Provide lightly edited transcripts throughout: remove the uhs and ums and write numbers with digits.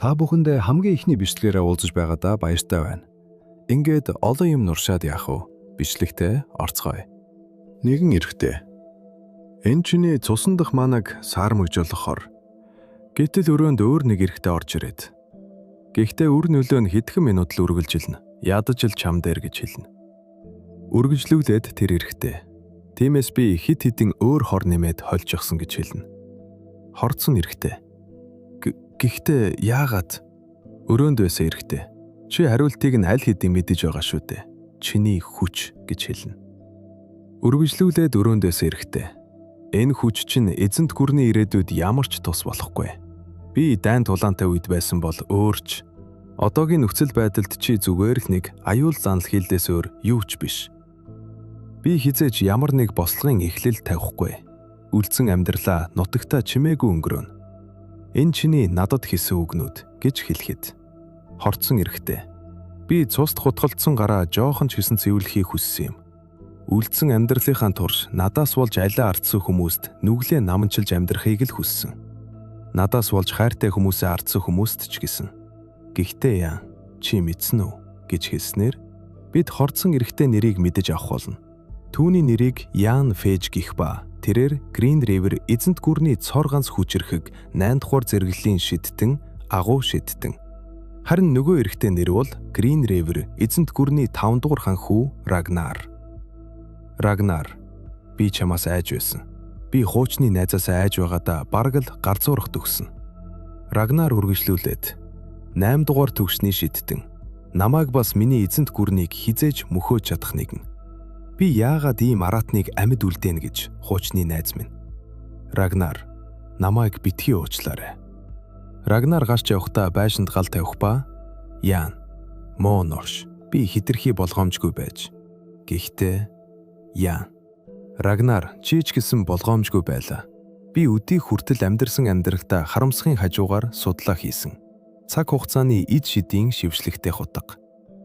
Та бүхэндээ хамгийн ихний бичлэгээрээ уулзаж байгаадаа баяртай байна. Ингээд олон юм нуршаад яах вэ? Бичлэгтээ орцгоё. Нэгэн эрэгтэй. Энэ чиний цусан дах манаг саар мөжөөлөх хор. Гэтэл өрөөнд өөр нэг эрэгтэй орж ирээд. Гэхдээ үр нөлөө нь хэдхэн минут л үргэлжилнэ. Ядаж л чам дээр гэж хэлнэ. Үргэлжлүүлээд тэр эрэгтэй. Тиймээс би хит хитэн өөр хор нэмээд хольжчихсан гэж хэлнэ. Хорцсон эрэгтэй. Гэхдээ яагаад өрөөнд байсан эрэгтэй? Чи хариултыг нь аль хэдийн мэдэж байгаа шүү дээ. Чиний хүч гэж хэлнэ. Үргэлжлүүлээд өрөөнд байсан эрэгтэй. Энэ хүч чинь эзэнт гүрний ирээдүйд ямар ч тус болохгүй. Би дайн тулаантай үед байсан бол өөрч. Одоогийн нөхцөл байдалд чи зүгээр л нэг аюул занал хийлдээс өөр юу ч биш. Би хизээж ямар нэг бослогын эхлэл тавихгүй. Үлдсэн амьдралаа нутагтаа чимээгүй өнгөрөөнө. Энэ чиний надад хийсэн үгнүүд гэж хэлэхэд. Хорцсон эрэгтэй. Би цуст хутгалдсан гараа жоохон ч хийсэн цэвэрлэхийг хүссэн юм. Үлдсэн амьдралынхаа турш надаас болж алиа ардсан хүмүүст нүглээ наманчилж амьдрахыг л хүссэн. Надаас болж хайртай хүмүүсээ ардсан хүмүүст ч гэсэн. Гэхдээ яа, чи мэдсэн үү гэж хэлснээр бид хорцсон эрэгтэй нэрийг мэдэж авах болно. Түүний нэрийг Ян Фэж гэх ба тэрээр Green River эзэнт гүрний цор ганц хүчрхэг 8 дугаар зэрэглэлийн шидтэн агуу шидтэн. Харин нөгөө эрэгтэй нэр бол Green River эзэнт гүрний 5 дугаар хан хүү Рагнар. Рагнар, би чамаас айж байсан. Би хуучны найзаасаа айж байгаадаа бараг л гар зурах төгсөн. Рагнар үргэлжлүүлээд 8 дугаар төгсний шидтэн. Намайг бас миний эзэнт гүрнийг хизээж мөхөөж чадах нэгэн. Би яагаад ийм араатныг амьд үлдээнэ гэж хуучны найз минь. Рагнар, намайг битгий уучлаарай. Рагнар гарч явахдаа байшинд гал тавих ба Ян, муу норш, би хитрхи болгоомжгүй байж. Гэхдээ Ян, Рагнар чи ч гэсэн болгоомжгүй байлаа. Би өдийг хүртэл амьдэрсэн амьдралдаа харамсахын хажуугаар судлаа хийсэн. Цаг хугацааны эд шидийн шившлэгтэй хутга.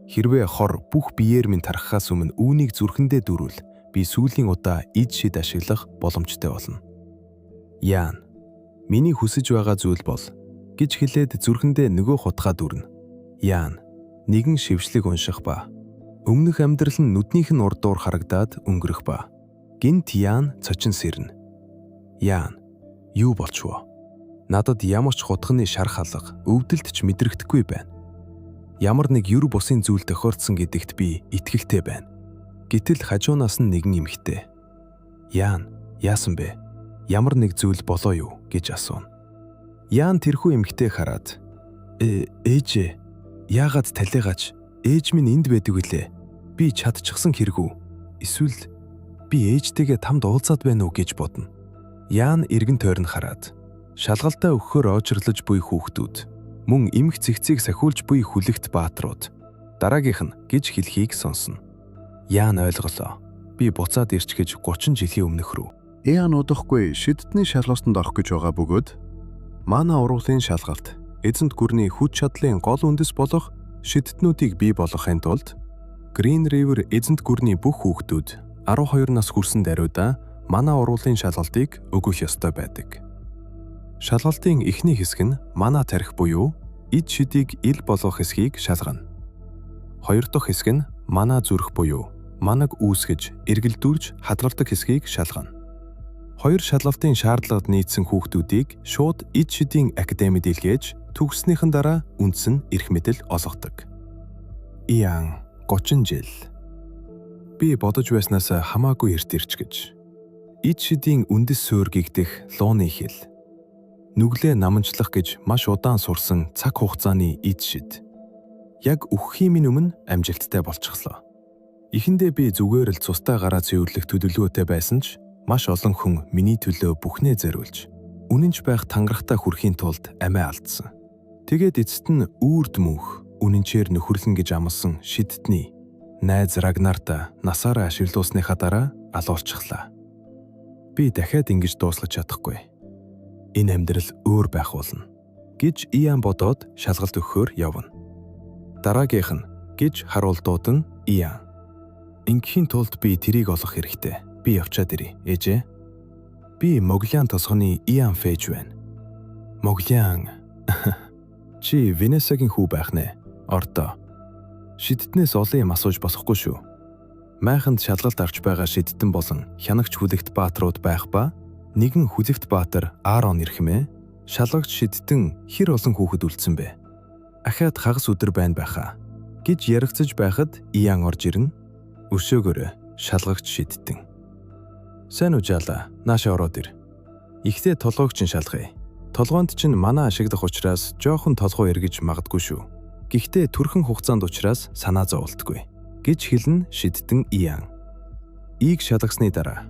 Хэрвээ хор бүх биеэр минь тархахаас өмнө үүнийг зүрхэндээ дөрвөл би сүүлийн удаа эд шид ашиглах боломжтой болно. Ян, миний хүсэж байгаа зүйл бол гэж хэлээд зүрхэндээ нөгөө хутгаа дүрнэ. Ян, нэгэн шившлэг унших ба өмнөх амьдрал нь нүднийх нь урдуур харагдаад өнгөрөх ба гинт Ян цочин сэрнэ. Ян, юу болчихвоо? Надад ямар ч хутганы шар халга, өвдөлт ч мэдрэгдэхгүй байна. Ямар нэг юр бусын зүйл тохиолдсон гэдэгт би итгэлтэй байна. Гэтэл хажуунаас нь нэгэн эмэгтэй. Ян, яасан бэ? Ямар нэг зүйл болоо юу гэж асууна. Ян тэрхүү эмэгтэй хараад ээжээ, яагаад талигач? Ээж минь энд байдаг үлээ. Би чадчихсан хэрэгүү? Эсвэл би ээжтэйгээ тамд уулзаад байна уу гэж бодно. Ян эргэн тойрон хараад шалгалтаа өгөхөөр очрлож буй хүүхдүүд мөн эмх цэгцийг сахиулж буй хүлэгт баатрууд дараагийнх нь гэж хэлхийг сонсно. Яан ойлголоо. Би буцаад ирч гэж 30 жилийн өмнөх рүү. Яан удахгүй шидтний шалгалтанд орох гэж байгаа бөгөөд манай ургуулын шалгалт эзэнт гүрний хүч чадлын гол үндэс болох шидтнүүдийг бий болгохын тулд Green River эзэнт гүрний бүх хүүхдүүд 12 нас хүрсэн даруйда манай ургуулын шалгалтыг өгөх ёстой байдаг. Шалгалтын эхний хэсэг нь мана тарих буюу эд шидийг ил болгох хэсгийг шалгана. Хоёр дахь хэсэг нь мана зүрх буюу манаг үүсгэж, эргэлдүүлж хадгалдаг хэсгийг шалгана. Хоёр шалгалтын шаардлагад нийцсэн хүүхдүүдийг шууд эд шидийн академид илгээж төгссөнийхэн дараа үндс нь эрх мэдэл олгодог. Ян 30 жил. Би бодож байснаас хамаагүй эрт ирч гэж. Эд шидийн үндэс суурь гэгдэх лууны хэл. Нүглээ наманчлах гэж маш удаан сурсан цаг хугацааны эд шид. Яг өгөхийн минь өмнө амжилттай болчихлоо. Эхэндээ би зүгээр л цустай гараа цэвэрлэх төлөвлөгөөтэй байсан ч маш олон хүн миний төлөө бүхнээ зориулж үнэнч байх тангарахтай хүрэхийн тулд амиа алдсан. Тэгээд эцэст нь үрд мөнх үнэнчээр нөхөрлөн гэж амласан шидтний найз Рагнарта насаараа ашиглуулсныхаа дараа алуулчихлаа. Би дахиад ингэж дуусгаж чадахгүй. Энэ амьдрал өөр байх болно гэж Ян бодоод шалгалт өгөхөөр явна. Дараагийнх нь гэж харуулдуудан Ян. Ингийн тулд би тэрийг олох хэрэгтэй. Би явчаад ирье, ээжээ. Би Моглиан тосгоны Ян Фэж байна. Моглиан. Чи Венесагийн хүү байх нэ? Ордоо. Шидднээс олон юм асууж болохгүй шүү. Майханд шалгалт авч байгаа Шиддэн болон хянагч Хүлэгт Баатрууд байх ба нэгэн Хүлэгт Баатар Аарон ирхмээ шалгагч Шиддэн хэр олон хүүхэд үлдсэн бэ? Ахаад хагас өдөр байна байхаа гэж яригцаж байхад Иян орж ирнэ. Өшөөгөөрөө шалгагч Шиддэн. Сайн уу жаалаа, нааша ороод ир. Ихтэй толгойг чинь шалгая. Толгоонд чинь манай ашиглах учраас жоохон толгой эргэж магадгүй шүү. Гэхдээ түрхэн хугацаанд учраас санаа зовлтгүй гэж хэлнэ Шиддэн Иян. Ийг шалгасны дараа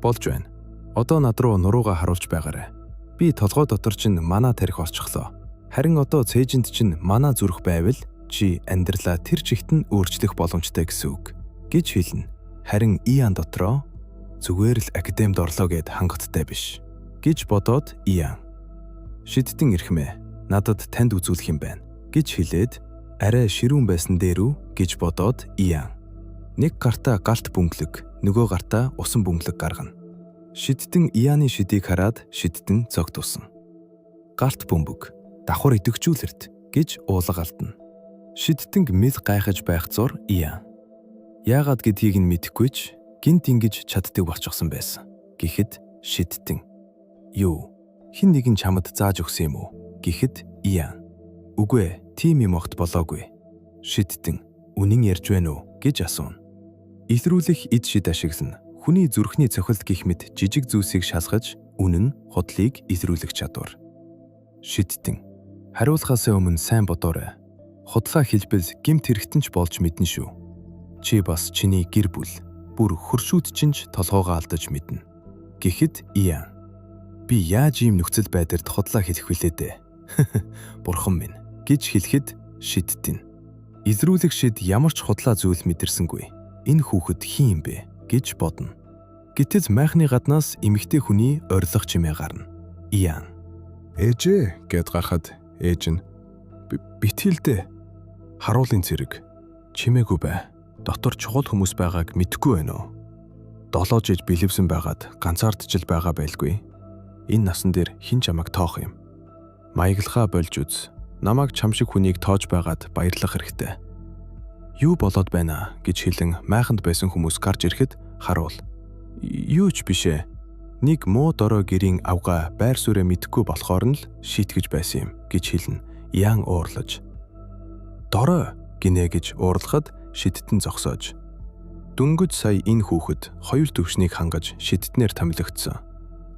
болж байна. Одоо над руу нуруугаа харуулж байгаарай. Би толгой дотор чинь манай тарих олчихлоо. Харин одоо цээжинд чинь манай зүрх байвал чи амьдралаа тэр чигт нь өөрчлөх боломжтой гэсэн үг гэж хэлнэ. Харин Иян дотроо зүгээр л академид орлоо гэд хангалттай биш гэж бодоод Иян. Шиддэн ирхмээ надад танд үзүүлэх юм байна гэж хэлээд арай ширүүн байсан дээрүү гэж бодоод Иян. Нэг гартаа галт бөмбөлөг, нөгөө гартаа усан бөмбөлөг гаргана. Шиддэн Ияны шидийг хараад Шиддэн цогтуусан. Галт бөмбөг, давхар идэвхжүүлэрт гэж уулга алдна. Шиддэнг мэд гайхаж байх зур Иян. Яагаад гэдгийг нь мэдэхгүй ч гинт ингэж чаддаг болчихсон байсан. Гэхэд Шиддэн юу? Хин нэгэн чамд зааж өгсөн юм уу? Гэхэд Иян. Үгүй ээ, тийм юм огт болоогүй. Шиддэн үнэн ярьж байна уу гэж асууна. Илрүүлэх эд шид ашиглана. Хүний зүрхний цохилт гэх мэт жижиг зүйлсийг шалгаж үнэн, худлыг илрүүлэх чадвар. Шиддэн хариулахаасаа өмнө сайн бодоорой. Худлаа хэлбэл гэмт хэрэгтэн ч болж мэднэ шүү. Чи бас чиний гэр бүл, бүр хөршүүд чинь толгоогоо алдаж мэднэ. Гэхэд Иян. Би яаж ийм нөхцөл байдлаар худлаа хэлэх вүлээ дээ? Бурхан минь гэж хэлэхэд Шиддэн. Илрүүлэх шид ямар ч худлаа зүйл мэдэрсэнгүй. Энэ хүүхэд хин юм бэ гэж бодно. Гэтэл майхны гаднаас эмэгтэй хүний орилго чимээ гарна. Иян. Ээжээ гэд гахад ээж нь битгэлдээ харуулын зэрэг чимээгүй бай. Дотор чухал хүмүүс байгааг мэдэхгүй байна уу? 7 жил бэлэвсэн байгаад ганцаардчил байгаа байлгүй. Энэ насан дээр хин чамайг тоох юм. Маяглахаа болж үз. Намайг чам шиг хүнийг тоож байгаад баярлах хэрэгтэй. Юу болоод байна гэж хэлэн майханд байсан хүмүүс гарч ирэхэд харуул. Юу ч бишээ. Нэг муу дорой гэрийн авгаа байр суурь мэдэхгүй болохоор нь л шийтгэж байсан юм гэж хэлнэ. Иян уурлаж. Дорой гинэ гэж уурлахад Шиддэн зогсоож. Дөнгөж сая энэ хүүхэд хоёр төвшнийг хангаж Шиддэнээр томилогдсон.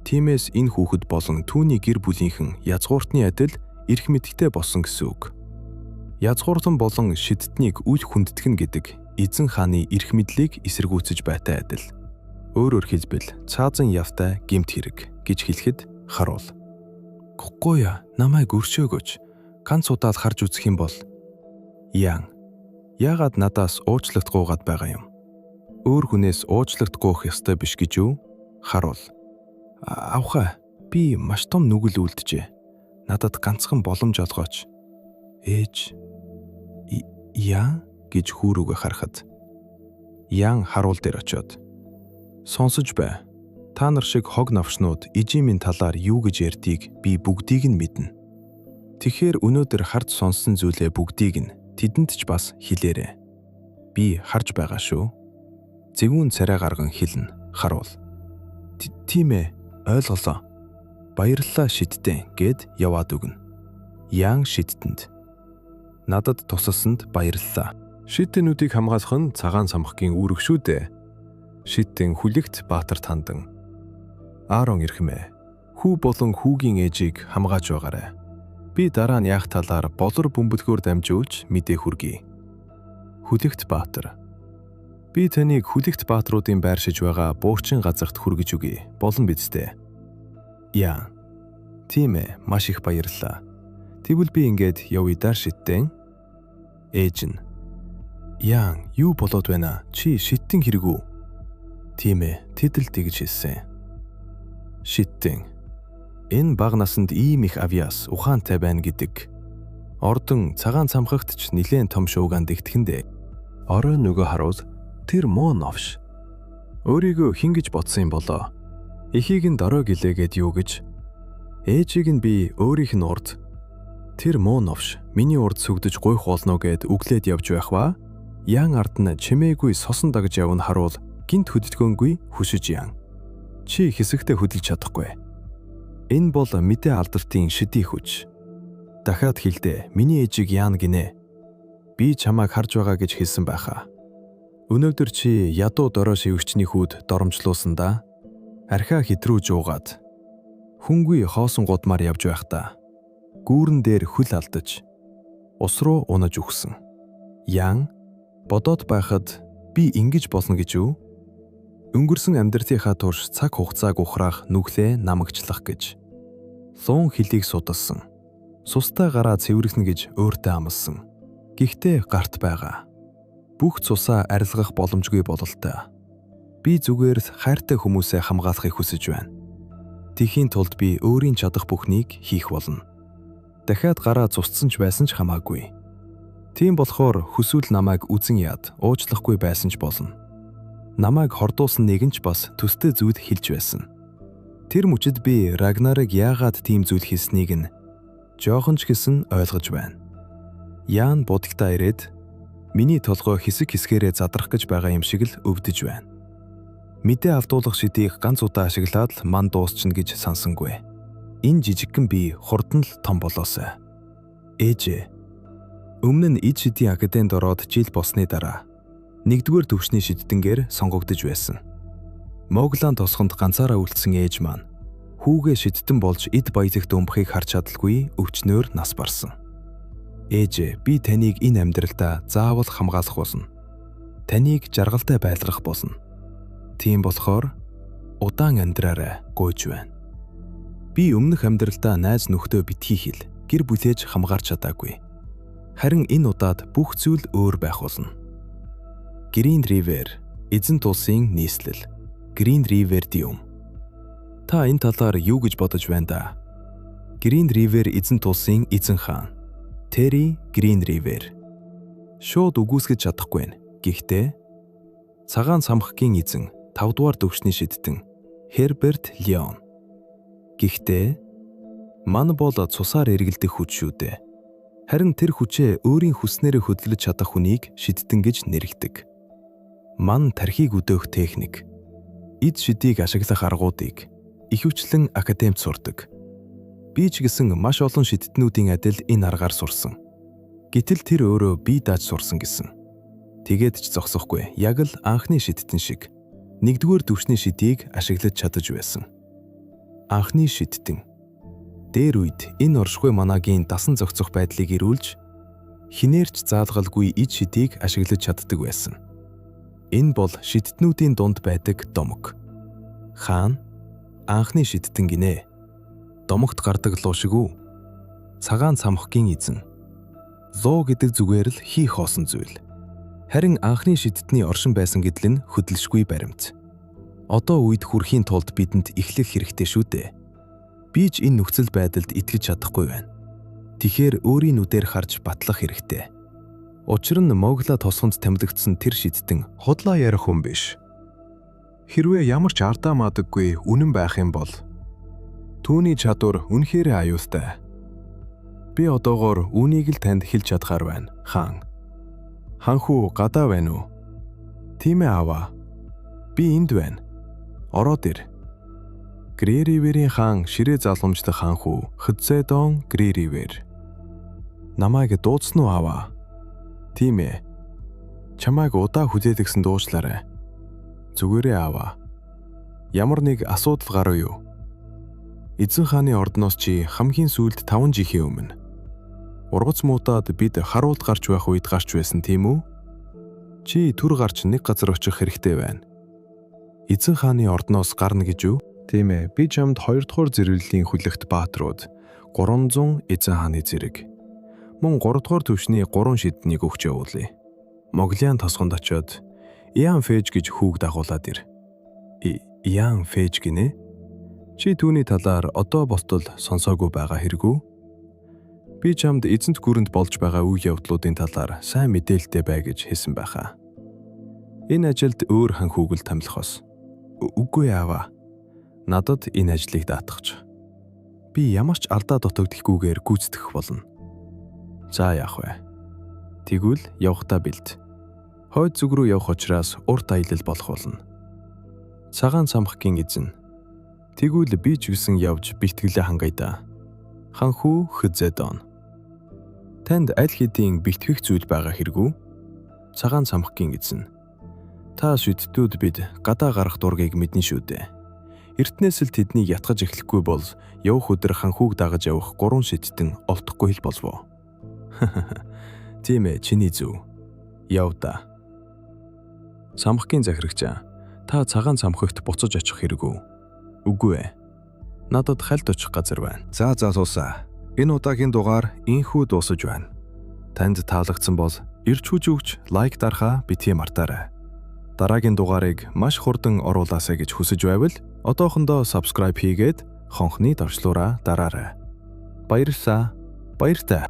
Тиймээс энэ хүүхэд болон түүний гэр бүлийнхэн язгууртны адил эрх мэдэгтэй болсон гэсэн үг. Язгууртан болон Шидднийг үл хүндэтгэн гэдэг эзэн хааны эрх мэдлийг эсэргүүцэж байтай адил. Өөрөөр хэлбэл цаазан явтай гэмт хэрэг гэж хэлэхэд харуул. Гуггуя намайг өршөөгөөч. Ганц удаад харж үзэх юм бол. Иян. Яагаад надаас уучлалт гуугаад байгаа юм? Өөр хүнээс уучлалт гуйх ёстой биш гэж юу? Харуул. Авха, би маш том нүгэл үлджээ. Надад ганцхан боломж олгооч. Ээж. Ян гэж хүүрүүгээ харахад. Ян харуул дээр очиод. Сонсож бай. Та нар шиг хог навшнууд ижимийн талаар юу гэж ярьдгийг би бүгдийг нь мэднэ. Тэгэхээр өнөөдөр харж сонссон зүйлээ бүгдийг нь тэдэнд ч бас хэлээрэй. Би харж байгаа шүү. Зэгүүн царай гарган хэлнэ. Харуул. Тийм ээ. Ойлголоо. Баярлалаа Шиддэн гэд яваад өгнө. Ян Шиддэнд. Надад тусалсанд баярлалаа. Шиддэнүүдийг хамгаалах нь цагаан самхгийн үүрэг шүү дээ. Шиддэн Хүлэгт Баатар тандан. Аарон ирхмээ. Хүү болон хүүгийн ээжийг хамгааж байгаарай. Би дараа нь яах талаар болор бөмбөлгөөр дамжуулж мэдээ хүргэе. Хүлэгт Баатар. Би таныг Хүлэгт Баатруудын байршиж байгаа буурчин газарт хүргэж өгье. Болон бидтэй. Яа. Тийм ээ, маш их баярлалаа. Тэгвэл би ингээд явъя даа Шиддэн. Ээж нь. Яан, юу болоод байна? Чи Шиддэн хэрэг үү? Тийм ээ, тэд л тэгж хэлсэн. Шиддэн. Энэ бага насанд ийм их авьяас ухаантай байна гэдэг. Ордон цагаан цамхагт ч нилээн том шуугаан дэгтгэндээ. Орой нөгөө харуул тэр муу новш. Өөрийгөө хин гэж бодсон юм болоо. Эхийг нь дорой гэлээгээд юу гэж. Ээжийг нь би өөрийнх нь урд. Тэр муу новш миний урд сүгдэж гуйх болно гэд үглээд явж байх ба Ян ард нь чимээгүй сосон дагж явна харуул гинт хөдөлгөөнгүй хүсэж яан. Чи хэсэгтээ хөдөлж чадахгүй. Энэ бол мэдээ алдартын шидий хүч. Дахиад хэлдэ миний ээжийг Ян гинэ. Би чамайг харж байгаа гэж хэлсэн байхаа. Өнөөдөр чи ядуу дорой шивгчний хүүд доромжлуулсандаа архиа хэдрүү жуугаад хүнгүй хоосон гудмаар явж байхдаа гүүрэн дээр хөл алдаж ус руу унаж үхсэн. Ян бодоод байхад би ингэж болно гэж үү? Өнгөрсөн амьдралынхаа турш цаг хугацааг ухраах нүглээ намагчлах гэж. Луун хөлийг судалсан. Сустай гараа цэвэрхэн гэж өөртөө амласан. Гэхдээ гарт байгаа. Бүх цусаа арилгах боломжгүй бололтой. Би зүгээр л хайртай хүмүүсээ хамгаалахыг хүсэж байна. Тэхийн тулд би өөрийн чадах бүхнийг хийх болно. Дахиад гараа цусцсан ч байсан ч хамаагүй. Тийм болохоор хүсвэл намайг үзэн яад уучлахгүй байсан ч болно. Намайг хордуулсан нэгэн ч бас төстэй зүйл хэлж байсан. Тэр мөчид би Рагнарыг яагаад тийм зүйл хийснийг нь жоохон ч гэсэн ойлгож байна. Ян будагтаа ирээд миний толгой хэсэг хэсгээрээ задрах гэж байгаа юм шиг л өвдөж байна. Мэдээ алдуулах шидийг ганц удаа ашиглаад л ман дуусчихна гэж сансангүй. Энэ жижигхэн бие хурдан л том болоосай. Ээжээ. Өмнө нь эд шидийн академид ороод жил болсны дараа 1-р төвшний шиддэнгээр сонгогдож байсан. Моглан тосгонд ганцаараа үлдсэн ээж маань хүүгээ шиддэн болж эд баялагт өмбөхийг харж чадалгүй өвчнөөр нас барсан. Ээжээ, би таныг энэ амьдралдаа заавал хамгаалах болно. Таныг жаргалтай байлгах болно. Тийм болохоор удаан амьдраарай гуйж байна. Би өмнөх амьдралдаа найз нөхдөө битгий хэл гэр бүлээж хамгаарч чадаагүй. Харин энэ удаад бүх зүйл өөр байх болно. Green River, эзэн тулсын нийслэл. Green River Dium. Та энэ талаар юу гэж бодож байна да? Green River эзэн тулсын эзэн хаан. Terry Green River. Шууд үгүйсгэж чадахгүй байна. Гэхдээ цагаан самхгийн эзэн 5-р төвшний шидтэн Herbert Leon. Гэхдээ ман бол цусаар эргэлдэх хүч шүү дээ. Харин тэр хүчээ өөрийн хүснээрээ хөдлөж чадах хүнийг шидтэн гэж нэрэгдэг. Ман тархийг өдөөх техник. Эд шидийг ашиглах аргуудыг ихэвчлэн академид сурдаг. Би ч гэсэн маш олон шидтнүүдийн адил энэ аргаар сурсан. Гэтэл тэр өөрөө бие дааж сурсан гэсэн. Тэгээд ч зогсохгүй. Яг л анхны шидтэн шиг 1-р төвшний шидийг ашиглаж чадаж байсан. Анхны шидтэн. Дээр үед энэ оршихуй манагийн дасан зохицох байдлыг ирүүлж хинээрч заалгалгүй эд шидийг ашиглаж чаддаг байсан. Энэ бол шидтнүүдийн дунд байдаг домог. Хаан анхны шидтэн гинэ. Домогт гардаг луу шиг үү? Цагаан цамхгийн эзэн. Луу гэдэг зүгээр л хийх хоосон зүйл. Харин анхны шидтний оршин байсан гэдэл нь хөдөлшгүй баримт. Одоо үед хүрэхийн тулд бидэнд эхлэх хэрэгтэй шүү дээ. Би ч энэ нөхцөл байдалд итгэж чадахгүй байна. Тэгэхээр өөрийн нүдээр харж батлах хэрэгтэй. Учир нь Могла тосгонд тамилгдсан тэр шидтэн худлаа ярих хүн биш. Хэрвээ ямар ч ардаа мадаггүй үнэн байх юм бол түүний чадвар үнэхээр аюултай. Би одоогоор үүнийг л танд хэлж чадхаар байна, хаан. Ханхүү гадаа байна уу? Тийм ээ аваа. Би энд байна. Ороод ир. Грэривэрийн хаан ширээ залгамжлах ханхүү Хэдзэдон Грэривэр. Намайг дуудсан уу аваа? Тийм ээ. Чамайг удаа хүзээлгсэн дуучлаарай. Зүгээрээ аваа. Ямар нэг асуудал гарав юу? Эзэн хааны ордноос чи хамгийн сүүлд 5 жилийн өмнө ургац муутаад бид харуулт гарч байх үед гарч байсан тийм үү? Чи түр гарч нэг газар очих хэрэгтэй байна. Эзэн хааны ордноос гарна гэж юу? Тийм ээ. Би чамд 2 дугаар зэрэглэлийн хүлэгт баатрууд 300 эзэн хааны зэрэг. Мөн 3 дугаар төвшний 3 шиднийг өгч явуулъя. Моглиан тосгонд очиод Ян Фэж гэж хүүг дагуулад ир. Ян Фэж гинэ? Чи түүний талаар одоо бостол сонсоогүй байгаа хэрэггүй? Би чамд эзэнт гүрэнд болж байгаа үе явдлуудын талаар сайн мэдээлэлтэй бай гэж хэлсэн байхаа. Энэ ажилд өөр ханхүүгэл томилхоос. Үгүй аваа. Надад энэ ажлыг даатгах. Би ямар ч алдаа дутагдахгүйгээр гүйцэтгэх болно. За яах вэ? Тэгвэл явахдаа бэлд. Хойд зүг рүү явах учраас урт аялал болох болно. Цагаан цамхгийн эзэн. Тэгвэл би ч гэсэн явж бэлтгэлээ хангая да. Ханхүү Хзэдон. Танд аль хэдийн бэлтгэх зүйл байгаа хэрэггүй? Цагаан цамхгийн эзэн. Та шүдтүүд бид гадаа гарах дургийг мэднэ шүү дээ. Эртнээс л тэднийг ятгаж эхлэхгүй бол явах өдөр ханхүүг дагаж явах 3 шидтэн олдохгүй л болов. Тийм ээ, чиний зөв. Яв да. Цамхгийн захирагчаа, та цагаан цамхагт буцаж очих хэрэггүй. Үгүй ээ. Надад хальт очих газар байна. За суусаа. Энэ удаагийн дугаар инхүү дуусаж байна. Танд таалагдсан бол ирж хүж өгч лайк дарахаа битгий мартаарай. Дараагийн дугаарыг маш хурдан оруулаасай гэж хүсэж байвал одоохондоо subscribe хийгээд хонхны давчлуураа дараарай. Баярлалаа. Баяртай.